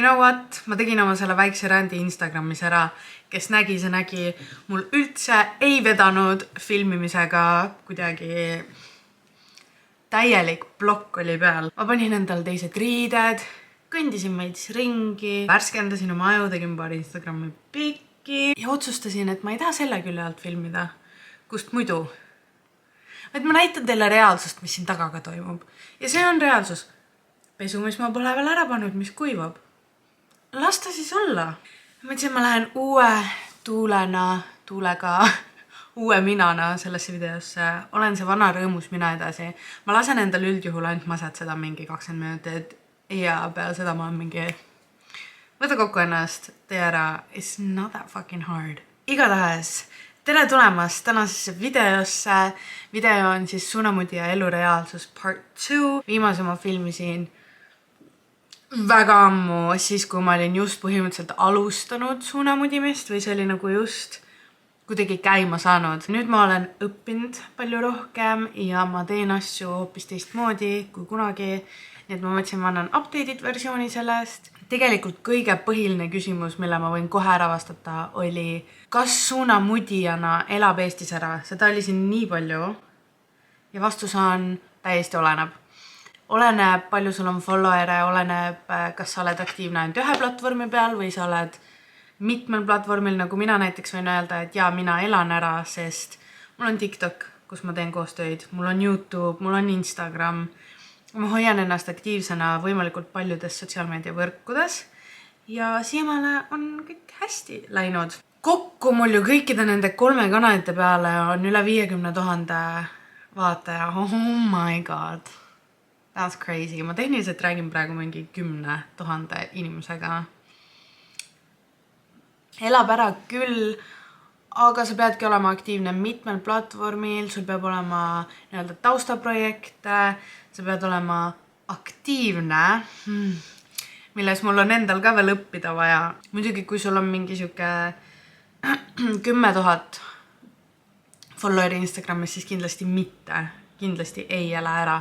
You know what? Ma tegin oma selle väikse rändi Instagramis ära, kes nägi, see nägi. Mul üldse ei vedanud filmimisega kuidagi täielik blokk oli peal. Ma panin endal teised riided, kõndisin meid ringi, värskendasin oma aju, tegin paar Instagrami pikki ja otsustasin, et ma ei taha selle külje alt filmida. Kust muidu? Et ma näitan teile reaalsust, mis siin taga ka toimub. Ja see on reaalsus. Pesu, mis ma pole veel ära pannud, mis kuivab. Las ta siis olla. Mõtlesin, ma lähen uue tuulega, uue minana sellesse videosse. Olen see vana rõõmus mina edasi. Ma lasen endal üldjuhul ainult masetseda mingi 20 minutit ja peale seda ma olen mingi võta kokku ennast, tee ära. It's not that fucking hard. Igatahes, tere tulemast tänasesse videosse. Video on siis Suunamudi ja elureaalsus part 2. Viimase ma filmisin väga ammu, siis kui ma olin just põhimõtteliselt alustanud suunamudimist või see oli nagu just kuidagi käima saanud. Nüüd ma olen õppinud palju rohkem ja ma teen asju hoopis teistmoodi kui kunagi. Nii et ma mõtlesin, ma annan updated versiooni sellest. Tegelikult kõige põhiline küsimus, mille ma võin kohe ära vastata, oli kas suunamudijana elab Eestis ära? Seda oli siin nii palju ja vastus on täiesti oleneb. Oleneb, palju sul on followere, oleneb, kas sa oled aktiivne ainult ühe platvormi peal või sa oled mitmel platvormil, nagu mina näiteks võin öelda, et jaa, mina elan ära, sest mul on TikTok, kus ma teen koostöid, mul on YouTube, mul on Instagram. Ma hoian ennast aktiivsena võimalikult paljudes sotsiaalmeediavõrkudes ja siiamaale on kõik hästi läinud. Kokku mul ju kõikide nende 3 kanalite peale on üle 50 000 vaataja. Oh my god. That's crazy. Ma tehniliselt räägin praegu mingi 10 000 inimesega. Elab ära küll, aga sa peadki olema aktiivne mitmel platvormil, sul peab olema taustaprojekte, sa pead olema aktiivne, milles mul on endal ka veel õppida vaja. Muidugi, kui sul on mingi siuke 10 000 followeri Instagramis, siis kindlasti mitte, kindlasti ei elä ära.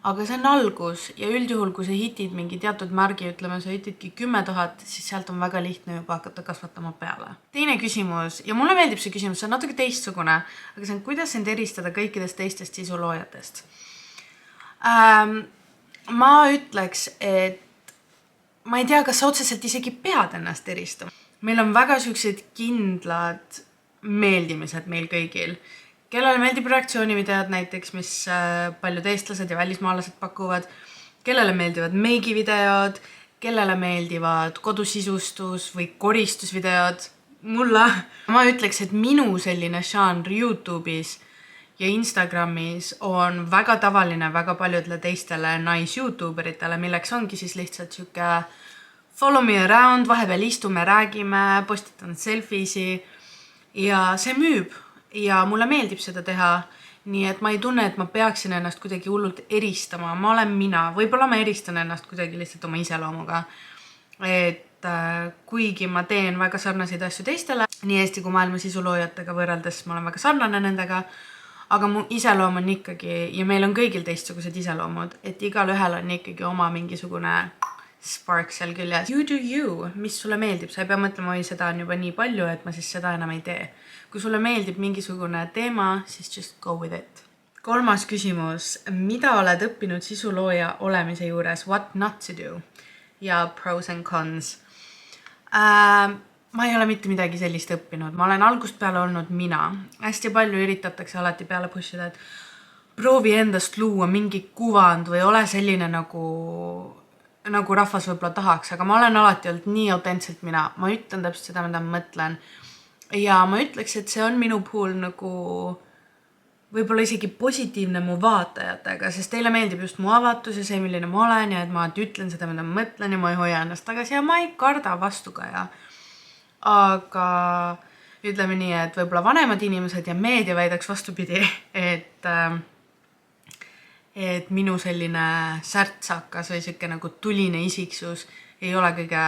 Aga see on algus ja üldjuhul, kui sa hitid mingi teatud märgi, ütleme, sa hitidki 10 000, siis sealt on väga lihtne juba hakata kasvatama peale. Teine küsimus, ja mulle meeldib see küsimus, see on natuke teistsugune, aga see on, kuidas end eristada kõikidest teistest sisuloojatest. Ma ütleks, et ma ei tea, kas sa otseselt isegi pead ennast eristama. Meil on väga süksed kindlad meeldimised meil kõigil. Kellele meeldib reaktsioonivideod näiteks, mis paljud eestlased ja välismaalased pakuvad. Kellele meeldivad meigivideod, kellele meeldivad kodusisustus või koristusvideod. Mulle. Ma ütleks, et minu selline žanr YouTube'is ja Instagramis on väga tavaline väga paljudele teistele nais-youtuberitele, milleks ongi siis lihtsalt siuke follow me around, vahepeal istume, räägime, postitan selfiesi ja see müüb. Ja mulle meeldib seda teha, nii et ma ei tunne, et ma peaksin ennast kuidagi hullult eristama. Ma olen mina, võib-olla ma eristan ennast kuidagi lihtsalt oma iseloomuga. Et kuigi ma teen väga sarnaseid asju teistele, nii Eesti kui maailma sisuloojatega võrreldes ma olen väga sarnane nendega, aga mu iseloom on ikkagi, ja meil on kõigil teistsugused iseloomud, et igal ühel on ikkagi oma mingisugune spark seal küljes. You do you, mis sulle meeldib. Sa ei pea mõtlema, oi, seda on juba nii palju, et ma siis seda enam ei tee. Kui sulle meeldib mingisugune teema, siis just go with it. 3. küsimus. Mida oled õppinud sisulooja olemise juures? What not to do? Ja pros and cons. Ma ei ole mitte midagi sellist õppinud. Ma olen algust peale olnud mina. Hästi palju üritatakse alati peale pushida, et proovi endast luua mingi kuvand või ole selline nagu rahvas võib-olla tahaks, aga ma olen alati olnud nii autentselt mina. Ma ütlen täpselt seda, mida ma mõtlen. Ja ma ütleks, et see on minu puhul nagu võib-olla isegi positiivne mu vaatajatega, sest teile meeldib just mu avatus ja see, milline ma olen ja et ma ütlen seda, mida ma mõtlen ja ma ei hoia ennast tagasi ja ma ei karda vastukaja. Aga ütleme nii, et võib-olla vanemad inimesed ja meedia väidaks vastupidi, et minu selline särtsakas või siuke nagu tuline isiksus ei ole kõige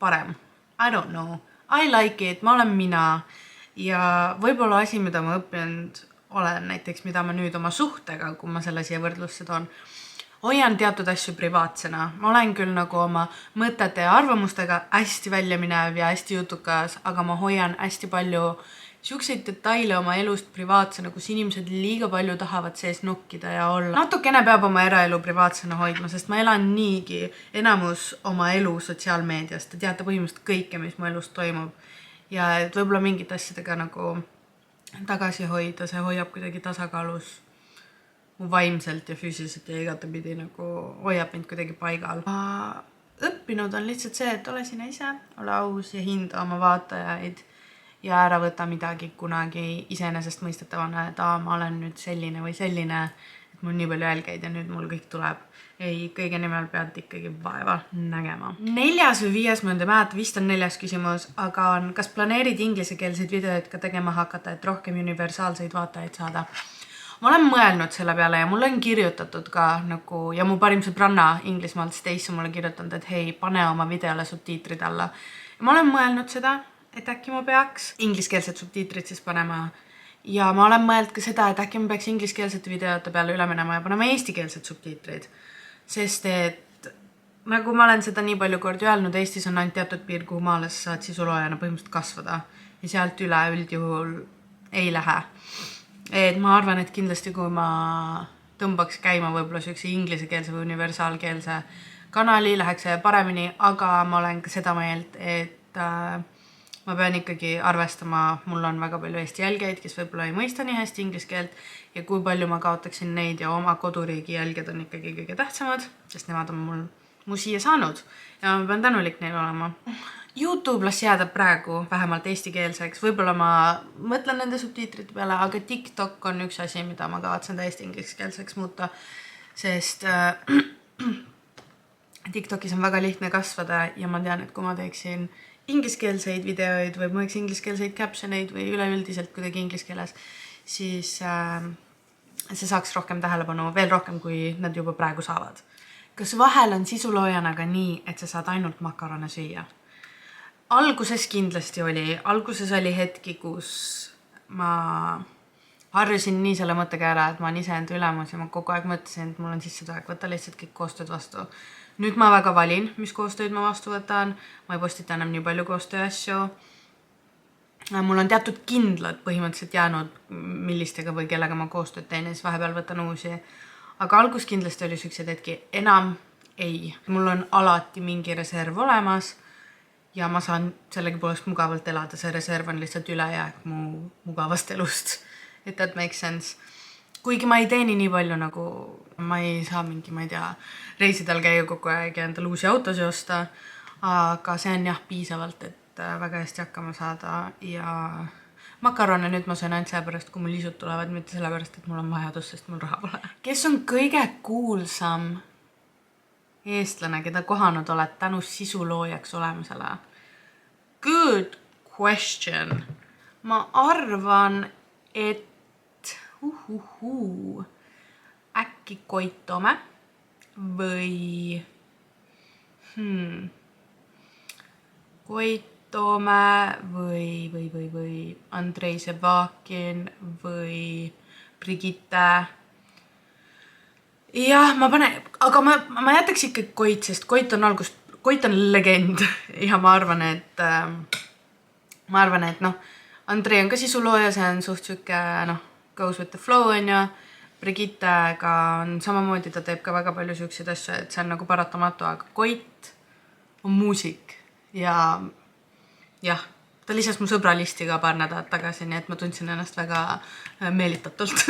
parem. I don't know. I like it, ma olen mina ja võib-olla asi, mida ma õppinud olen näiteks, mida ma nüüd oma suhtega, kui ma selle siia võrdlusse toon, hoian teatud asju privaatsena. Ma olen küll nagu oma mõtete ja arvamustega hästi välja minev ja hästi jutukas, aga ma hoian hästi palju siukseid detaile oma elust privaatsena, kus inimesed liiga palju tahavad sees nokkida ja olla. Natukene peab oma eraelu privaatsena hoidma, sest ma elan niigi enamus oma elu sotsiaalmeediast. Te teate põhimõtteliselt kõike, mis mu elus toimub. Ja et võib-olla mingit asjadega nagu tagasi hoida, see hoiab kuidagi tasakaalus mu vaimselt ja füüsiliselt ja igatepidi nagu hoiab mind kuidagi paigal. Ma õppinud on lihtsalt see, et ole sina ise, ole aus ja hinda oma vaatajaid ja ära võta midagi kunagi iseenesestmõistetavana, et ma olen nüüd selline või selline, et mul nii palju jälgeid ja nüüd mul kõik tuleb. Ei, kõige nimel pead ikkagi vaeva nägema. 4. või 5, ma ei mäleta, vist on 4. küsimus, aga on, kas planeerid inglisekeelseid videoid ka tegema hakata, et rohkem universaalseid vaatajaid saada? Ma olen mõelnud selle peale ja mulle on kirjutatud ka nagu, ja mu parim sõbranna Inglismaalt Stace on mulle kirjutanud, et hei, pane oma videole subtiitrid alla. Ja ma olen mõelnud seda, et äkki ma peaks ingliskeelsed subtiitrid siis panema. Ja ma olen mõelnud ka seda, et äkki ma peaks ingliskeelsete videote peale üle minema ja panema eestikeelsed subtiitrid. Sest et nagu ma olen seda nii palju kordi öelnud, Eestis on ainult teatud piir, kuhu maale sa saad sisuloojana põhimõtteliselt kasvada. Ja sealt üle üldjuhul ei lähe. Et ma arvan, et kindlasti kui ma tõmbaks käima võib-olla siukse inglisekeelse või universaalkeelse kanali, läheks see paremini, aga ma olen ka seda meelt, et ma pean ikkagi arvestama, mul on väga palju Eesti jälgeid, kes võib-olla ei mõista nii hästi inglise keelt ja kui palju ma kaotaksin neid ja oma koduriigi jälged on ikkagi kõige tähtsamad, sest nemad on mu siia saanud ja ma pean tänulik neil olema. YouTube las jääda praegu vähemalt eestikeelseks, võib-olla ma mõtlen nende subtiitrite peale, aga TikTok on üks asi, mida ma kavatsen täiesti ingliskeelseks muuta, sest TikTokis on väga lihtne kasvada ja ma tean, et kui ma teeksin ingliskeelseid videoid või mõeks ingliskeelseid captioneid või üleüldiselt kuidagi ingliskeeles, siis see saaks rohkem tähelepanu, veel rohkem, kui nad juba praegu saavad. Kas vahel on sisuloojana ka nii, et sa saad ainult makarone süüa? Alguses kindlasti oli. Alguses oli hetki, kus ma harjusin nii selle mõttega ära, et ma olen iseenda ülemus ja ma kogu aeg mõtlesin, et mul on sissetulek, võtta lihtsalt kõik koostööd vastu. Nüüd ma väga valin, mis koostööd ma vastu võtan. Ma ei postita enam nii palju koostöö asju. Mul on teatud kindlad põhimõtteliselt jäänud, millistega või kellega ma koostööd teen ja siis vahepeal võtan uusi. Aga algus kindlasti oli siuksed hetki. Enam ei. Mul on alati mingi reserv olemas ja ma saan sellegi poolest mugavalt elada. See reserv on lihtsalt ülejääk mu mugavast elust. If that makes sense. Kuigi ma ei teeni nii palju nagu, ma ei saa mingi, ma ei tea, reisidel käia kogu aeg ja endale uusi autosi osta, aga see on jah piisavalt, et väga hästi hakkama saada ja makarone nüüd ma söön ainult sellepärast, kui mul lisud tulevad, mitte sellepärast, et mul on vajadus, sest mul raha pole. Kes on kõige kuulsam eestlane, keda kohanud oled tänu sisuloojaks olemisele? Good question. Ma arvan, et äkki Koit Toome või Koit Toome või Andrei Sevakin või Brigitte. Jah, aga ma jätaks ikka Koit, sest Koit on legend ja ma arvan, et Andrei on ka sisulooja, see on suht süke, goes with the flow on ja Brigittega on samamoodi, ta teeb ka väga palju siukseid asju, et see on nagu paratamatu, aga Koit on muusik ja jah, ta lisas mu sõbralisti ka paar nädalat tagasi, nii et ma tundsin ennast väga meelitatult.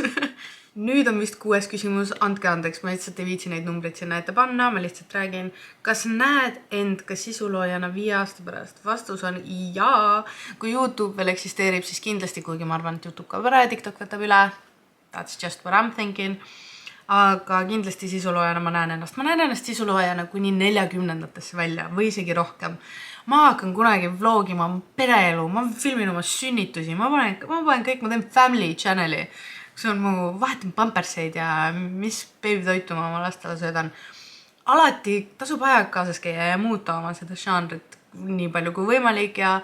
Nüüd on vist 6. küsimus, andke andeks, ma lihtsalt ei viitsi neid numbreid sinna ette panna, ma lihtsalt räägin. Kas näed end ka sisuloojana 5 aasta pärast? Vastus on jaa. Kui YouTube veel eksisteerib, siis kindlasti, kuigi ma arvan, et YouTube ka võra ja TikTok võtab üle. That's just what I'm thinking. Aga kindlasti sisuloojana ma näen ennast sisuloojana kuni 40-ndatesse välja või isegi rohkem. Ma hakkan kunagi vlogima pereelu, ma filmin oma sünnitusi, ma panen kõik, ma teen family channeli. See on mu vahetan pamperseid ja mis beebitoitu ma oma lastele söödan. Alati tasub aeg kaasas käia ja muuta oma seda žanrit nii palju kui võimalik ja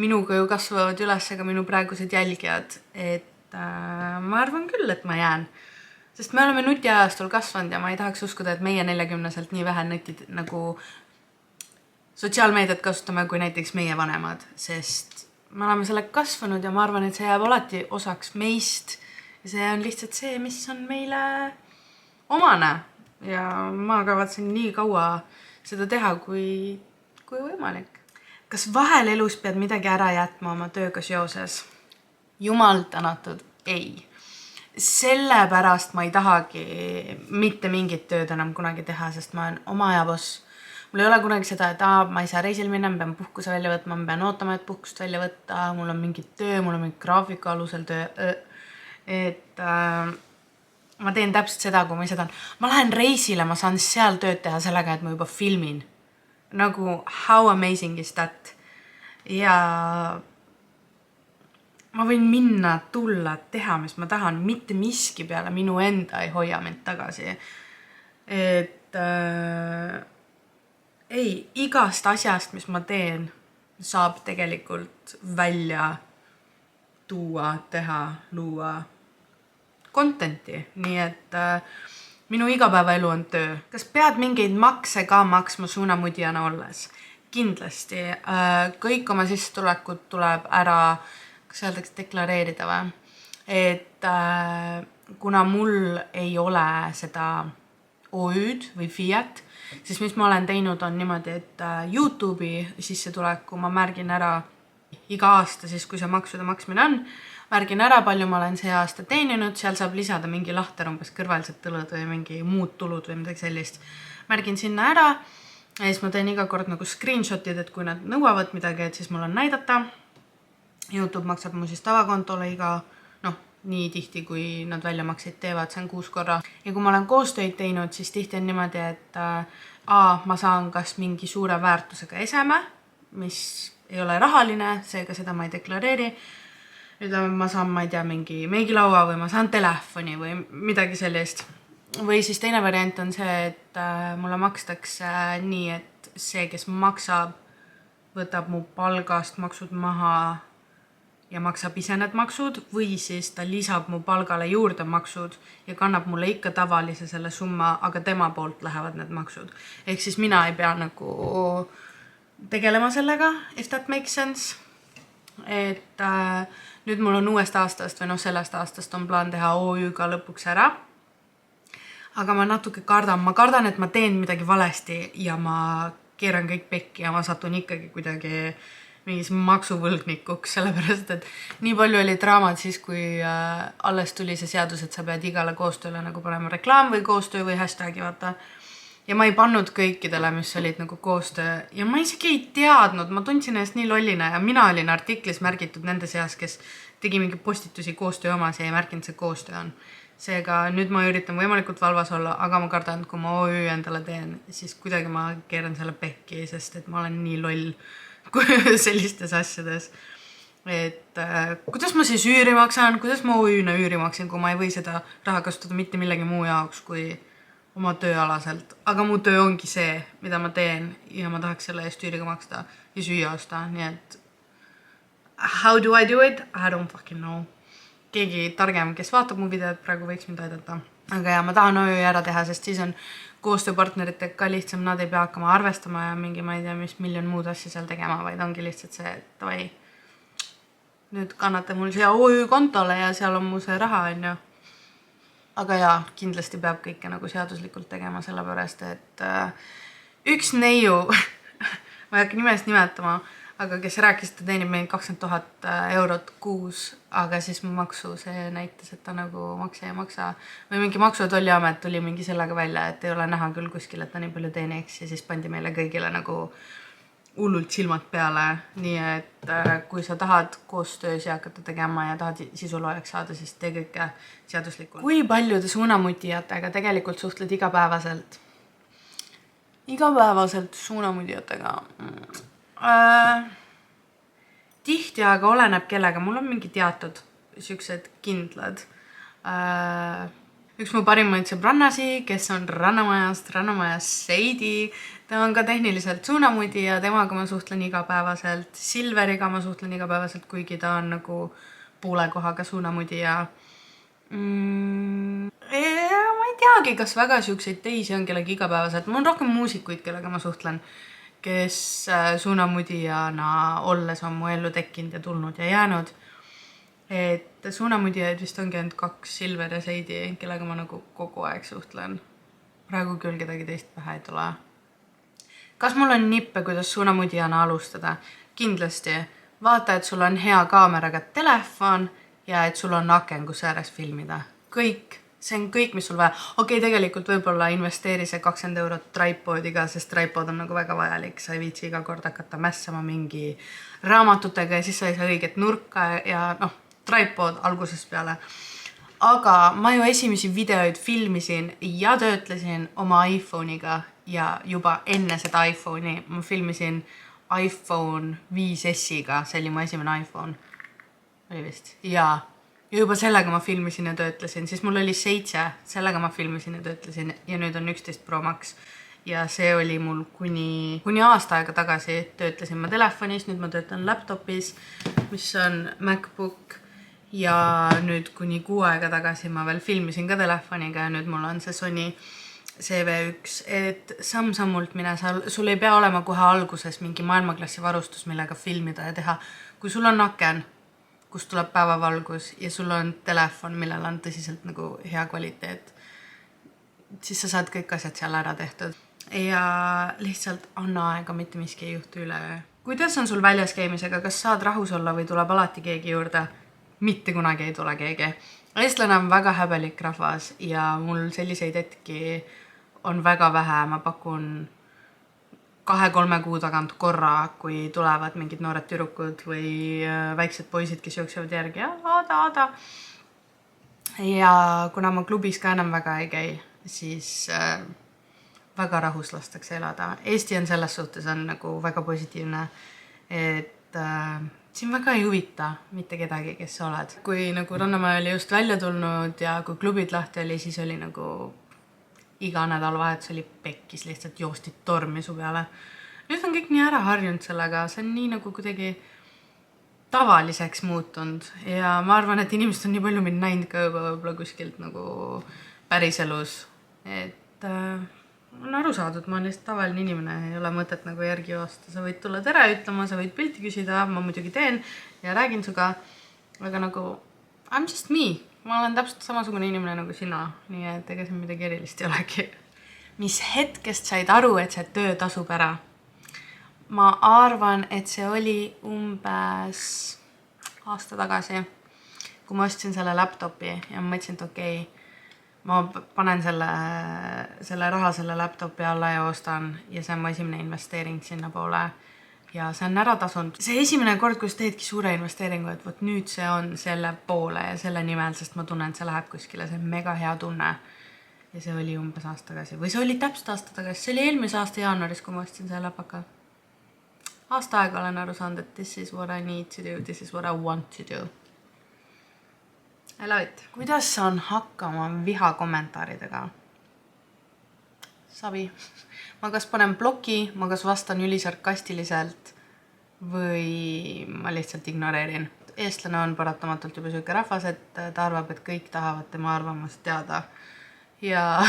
minuga ju kasvavad üles ka minu praegused jälgijad. Et ma arvan küll, et ma jään Sest me oleme nutiajastul kasvanud ja ma ei tahaks uskuda, et meie 40-selt nii vähe nutid nagu sotsiaalmeediat kasutame kui näiteks meie vanemad, sest me oleme sellega kasvanud ja ma arvan, et see jääb alati osaks meist ja see on lihtsalt see, mis on meile omane ja ma kavatsen nii kaua seda teha, kui võimalik. Kas vahel elus pead midagi ära jätma oma tööga seoses? Jumal tänatud, ei. Sellepärast ma ei tahagi mitte mingit tööd enam kunagi teha, sest ma olen oma aja boss. Mul ei ole kunagi seda, et ma ei saa reisil minna, ma pean puhkuse välja võtma, ma pean ootama, et puhkust välja võtta, mul on mingi töö, mul on mingi graafiku alusel töö. Et ma teen täpselt seda, kui ma ise tahan. Ma lähen reisile, ma saan seal tööd teha sellega, et ma juba filmin. Nagu how amazing is that? Ja ma võin minna, tulla, teha, mis ma tahan, mitte miski peale minu enda ei hoia mind tagasi. Et ei, igast asjast, mis ma teen, saab tegelikult välja tuua, teha, luua contenti. Nii et minu igapäevaelu on töö. Kas pead mingeid makse ka maksma suunamudjana olles? Kindlasti. Kõik oma sissetulekud tuleb ära, kas öeldakse deklareerida või? Et kuna mul ei ole seda OÜ-d või Fiat, siis mis ma olen teinud on niimoodi, et YouTube'i sissetuleku ma märgin ära iga aasta, siis kui see maksude maksmine on, märgin ära, palju ma olen see aasta teeninud, seal saab lisada mingi lahter umbes kõrvalised tulud või mingi muud tulud või midagi sellist. Märgin sinna ära ja siis ma teen iga kord nagu screenshotid, et kui nad nõuavad midagi, et siis mul on näidata. YouTube maksab mu siis tavakontole iga, nii tihti, kui nad väljamakseid teevad, see on 6 korra. Ja kui ma olen koostöid teinud, siis tihti on niimoodi, et ma saan kas mingi suure väärtusega eseme, mis ei ole rahaline, seega seda ma ei deklareeri. Ütleme, ma saan, ma ei tea, mingi meigilaua või ma saan telefoni või midagi sellist. Või siis teine variant on see, et mulle makstakse nii, et see, kes maksab, võtab mu palgast maksud maha ja maksab ise need maksud või siis ta lisab mu palgale juurde maksud ja kannab mulle ikka tavalise selle summa, aga tema poolt lähevad need maksud. Ehk siis mina ei pea nagu tegelema sellega, if that makes sense. Et nüüd mul on uuest aastast või sellest aastast on plaan teha OÜ-ga lõpuks ära. Aga ma natuke kardan, et ma teen midagi valesti ja ma keeran kõik pekki ja ma satun ikkagi kuidagi mingis maksuvõlgnikuks, sellepärast, et nii palju oli draamad siis, kui alles tuli see seadus, et sa pead igale koostööle nagu panema reklaam või koostöö või hashtagi, vaata. Ja ma ei pannud kõikidele, mis olid nagu koostöö ja ma isegi ei teadnud, ma tundsin ennast nii lollina ja mina olin artiklis märgitud nende seas, kes tegi mingi postitusi koostöö omas ja ei märkinud see koostöö on. Seega nüüd ma üritan võimalikult valvas olla, aga ma kardan, et kui ma OÜ endale teen, siis kuidagi ma keeran selle pekki, sest et ma olen nii loll sellistes asjades. Et kuidas ma siis üüri maksan, kuidas ma OÜ-na üüri maksin, kui ma ei või seda raha kasutada mitte millegi muu jaoks kui oma tööalaselt. Aga mu töö ongi see, mida ma teen ja ma tahaks selle eest üüriga maksta ja süüa osta. Nii et how do I do it? I don't fucking know. Keegi targem, kes vaatab mu videot, praegu võiks mind aidata. Aga ja, ma tahan OÜ ära teha, sest siis on koostööpartneritega ka lihtsam, nad ei pea hakkama arvestama ja mingi, ma ei tea, mis miljon muud asja seal tegema, vaid ongi lihtsalt see, et vai, nüüd kannate mul siia OÜ kontole ja seal on mu see raha, on ju. Aga jaa, kindlasti peab kõike nagu seaduslikult tegema, sellepärast, et üks neiu, ma ei hakka nimest nimetama, aga kes rääkis, ta teenib meil 20 000 eurot kuus, aga siis mu maksu see näitas, et ta nagu maksa ja maksa. Või mingi maksu- ja tolliamet tuli mingi sellega välja, et ei ole näha küll kuskil, et ta nii palju teeniks ja siis pandi meile kõigile nagu hullult silmad peale. Nii et kui sa tahad koostöös ja hakata tegema ja tahad sisuloojaks saada, siis tee kõike seaduslikult. Kui paljude suunamudijatega tegelikult suhtled igapäevaselt? Igapäevaselt suunamudijatega? Tihti, aga oleneb kellega. Mul on mingi teatud siuksed kindlad. Üks mu parimaid sõbrannasi, kes on Rannamajas Seidi. Ta on ka tehniliselt suunamudi ja temaga ma suhtlen igapäevaselt. Silveriga ma suhtlen igapäevaselt, kuigi ta on nagu poole kohaga suunamudi ja Ma ei teagi, kas väga siukseid teisi on kellega igapäevaselt. Mul on rohkem muusikuid, kellega ma suhtlen, kes suunamudijana olles on mu ellu tekkinud ja tulnud ja jäänud. Et suunamudijaid vist ongi ainult 2, Silver ja Seidi, kellega ma nagu kogu aeg suhtlen. Praegu küll kedagi teist pähe ei tule. Kas mul on nippe, kuidas suunamudijana alustada? Kindlasti. Vaata, et sul on hea kaameraga telefon ja et sul on aken, kus ääres filmida. Kõik. See on kõik, mis sul vaja. Okei, tegelikult võib-olla investeeri see 20 eurot tripodiga, sest tripod on nagu väga vajalik. Sa ei viitsi iga kord hakata mässama mingi raamatutega ja siis sa ei saa õiget nurka ja tripod algusest peale. Aga ma ju esimesi videoid filmisin ja töötlesin oma iPhone'iga ja juba enne seda iPhone'i ma filmisin iPhone 5S-iga, see oli mu esimene iPhone. Oli vist. Ja juba sellega ma filmisin ja töötlesin, siis mul oli 7, sellega ma filmisin ja töötlesin ja nüüd on 11 Pro Max. Ja see oli mul kuni aasta aega tagasi töötlesin ma telefonis, nüüd ma töötan laptopis, mis on MacBook. Ja nüüd kuni 6 aega tagasi ma veel filmisin ka telefoniga ja nüüd mul on see Sony CV1, et samm-sammult mine, sul ei pea olema kohe alguses mingi maailmaklassi varustus, millega filmida ja teha. Kui sul on aken, kus tuleb päevavalgus ja sul on telefon, millel on tõsiselt nagu hea kvaliteet, siis sa saad kõik asjad seal ära tehtud. Ja lihtsalt anna aega, mitte miski ei juhtu üleöö. Kuidas on sul väljas käimisega, kas saad rahus olla või tuleb alati keegi juurde? Mitte kunagi ei tule keegi. Eestlane on väga häbelik rahvas ja mul selliseid hetki on väga vähe. Ma pakun 2-3 kuu tagant korra, kui tulevad mingid noored tüdrukud või väiksed poisid, kes jooksevad järgi. Aada. Ja kuna ma klubis ka enam väga ei käi, siis väga rahus lastakse elada. Eesti on selles suhtes on nagu väga positiivne, et siin väga ei huvita mitte kedagi, kes sa oled. Kui nagu Rannamäe oli just välja tulnud ja kui klubid lahti oli, siis oli nagu iga nädalavahetus oli pekkis, lihtsalt joostid tormi su peale. Nüüd on kõik nii ära harjunud sellega, see on nii nagu kuidagi tavaliseks muutunud ja ma arvan, et inimesed on nii palju mind näinud ka juba võib-olla kuskilt nagu päriselus, et on aru saadud, ma olen lihtsalt tavaline inimene, ei ole mõtet nagu järgi joosta. Sa võid tulla tere ütlema, sa võid pilti küsida, ma muidugi teen ja räägin suga, aga nagu I'm just me. Ma olen täpselt samasugune inimene nagu sina, nii et ega siin midagi erilist ei olegi. Mis hetkest said aru, et see töö tasub ära? Ma arvan, et see oli umbes aasta tagasi, kui ma ostsin selle laptopi ja ma mõtlesin, et okei, ma panen selle raha selle laptopi alla ja ostan ja see on mu esimene investeering sinna poole ja see on ära tasunud. See esimene kord, kus teedki suure investeeringu, et võt nüüd see on selle poole ja selle nimel, sest ma tunnen, et see läheb kuskile, see on mega hea tunne. Ja see oli umbes aasta tagasi või see oli täpselt aasta tagasi, see oli eelmise aasta jaanuaris, kui ma ostsin selle läpaka. Aasta aega olen aru saanud, et this is what I need to do, this is what I want to do. I love it. Kuidas saan hakkama viha kommentaaridega? Savi. Ma kas panen bloki, ma kas vastan ülisarkastiliselt või ma lihtsalt ignoreerin. Eestlane on paratamatult juba selline rahvas, et ta arvab, et kõik tahavad tema arvamust teada. Ja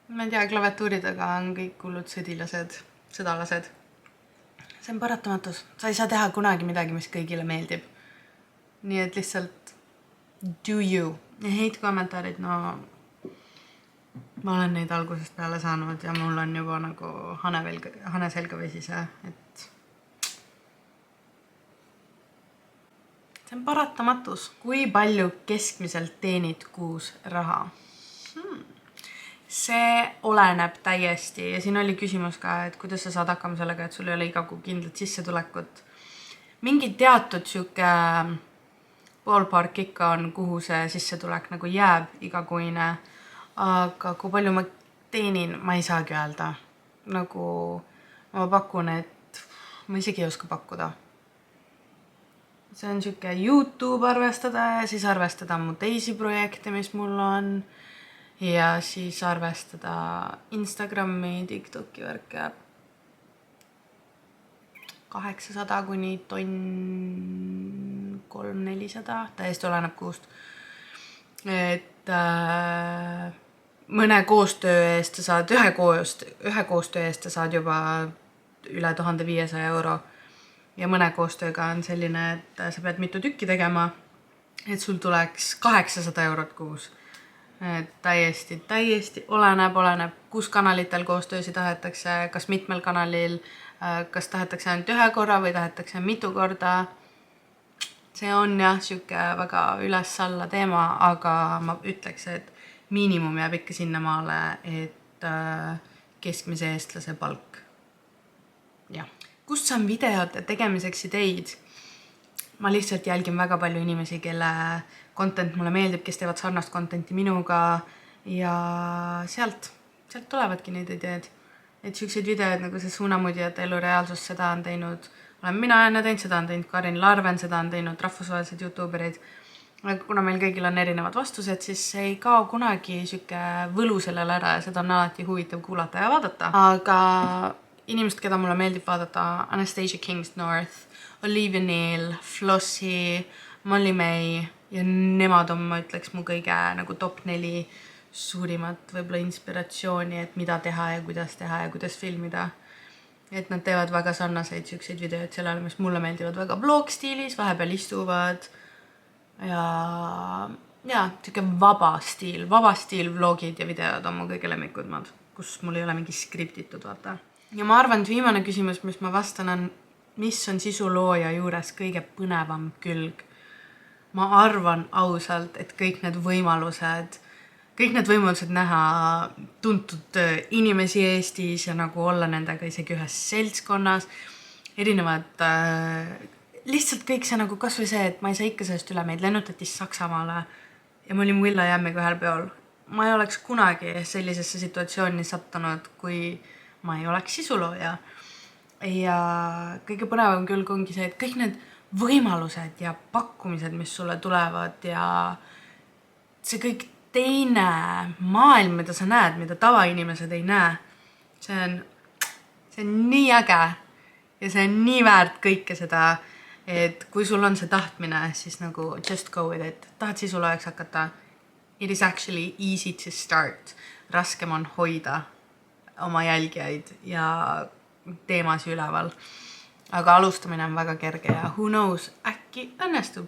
ma ei tea, klaviatuuridega on kõik hullud sõdalased. See on paratamatus. Sa ei saa teha kunagi midagi, mis kõigile meeldib. Nii et lihtsalt do you. Ja hate kommentaarid, no ma olen neid algusest peale saanud ja mul on juba nagu hane selga vesise, et see on paratamatus. Kui palju keskmiselt teenid kuus raha? See oleneb täiesti ja siin oli küsimus ka, et kuidas sa saad hakkama sellega, et sul ei ole iga kuu kindlat sissetulekut. Mingi teatud siuke ballpark ikka on, kuhu see sissetulek nagu jääb igakuine, aga kui palju ma teenin, ma ei saagi öelda. Nagu ma pakun, et ma isegi ei oska pakkuda. See on siuke YouTube arvestada ja siis arvestada mu teisi projekte, mis mul on ja siis arvestada Instagrami, TikToki värke 800 kuni tonn 300-400, täiesti oleneb kuust. et mõne koostöö eest sa saad ühe koostöö eest sa saad juba üle 1500 euro. Ja mõne koostööga on selline, et sa pead mitu tükki tegema, et sul tuleks 800 eurot kuus. Et täiesti oleneb, kus kanalitel koostöösi tahetakse, kas mitmel kanalil, kas tahetakse ainult ühe korra või tahetakse mitu korda. See on jah siuke väga üles-alla teema, aga ma ütleks, et miinimum jääb ikka sinnamaale, et keskmise eestlase palk. Jah. Kust saan videote tegemiseks ideid? Ma lihtsalt jälgin väga palju inimesi, kelle content mulle meeldib, kes teevad sarnast contenti minuga ja sealt tulevadki neid ideed. Et siuksed videod nagu see suunamudjate elu reaalsus, seda on teinud, olen mina enne teinud, seda on teinud Karin Larven, seda on teinud rahvusvahelised youtuberid. Aga kuna meil kõigil on erinevad vastused, siis ei kao kunagi siuke võlu sellele ära ja seda on alati huvitav kuulata ja vaadata. Aga inimesed, keda mulle meeldib vaadata, Anastasia Kingsnorth, Olivia Neal, Flossie, Molly May ja nemad on, ma ütleks, mu kõige nagu top 4 suurimat võib-olla inspiratsiooni, et mida teha ja kuidas filmida. Et nad teevad väga sarnaseid siukseid videoid sellele, mis mulle meeldivad väga vlog stiilis, vahepeal istuvad ja siuke vaba stiil vlogid ja videod on mu kõige lemmikudmad, kus mul ei ole mingi skriptitud, vaata. Ja ma arvan, et viimane küsimus, mis ma vastan on, mis on sisulooja juures kõige põnevam külg. Ma arvan ausalt, et kõik need võimalused näha tuntud inimesi Eestis ja nagu olla nendega isegi ühes seltskonnas, erinevad, lihtsalt kõik see nagu kas või see, et ma ei saa ikka sellest üle, meid lennutati Saksamaale ja ma olin Will I Amiga ühel peol. Ma ei oleks kunagi sellisesse situatsiooni sattunud, kui ma ei oleks sisulooja. Ja kõige põnevam külg ongi see, et kõik need võimalused ja pakkumised, mis sulle tulevad ja see kõik teine maailm, mida sa näed, mida tavainimesed ei näe, see on nii äge ja see on nii väärt kõike seda, et kui sul on see tahtmine, siis nagu just go with it. Tahad sisuloojaks hakata? It is actually easy to start. Raskem on hoida oma jälgijaid ja teemasi üleval. Aga alustamine on väga kerge ja who knows, äkki õnnestub.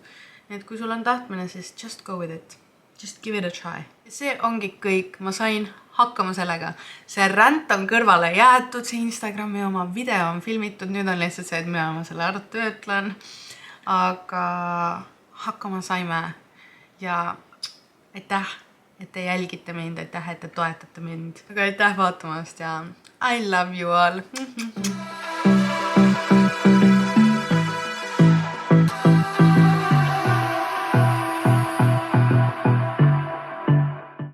Et kui sul on tahtmine, siis just go with it. Just give it a try. See ongi kõik, ma sain hakkama sellega. See ränd on kõrvale jäetud, see Instagrami oma video on filmitud, nüüd on lihtsalt see, et mina ma selle ära töötlen. Aga hakkama saime ja aitäh, et te jälgite mind, aitäh, et te toetate mind. Aga aitäh vaatamast ja I love you all.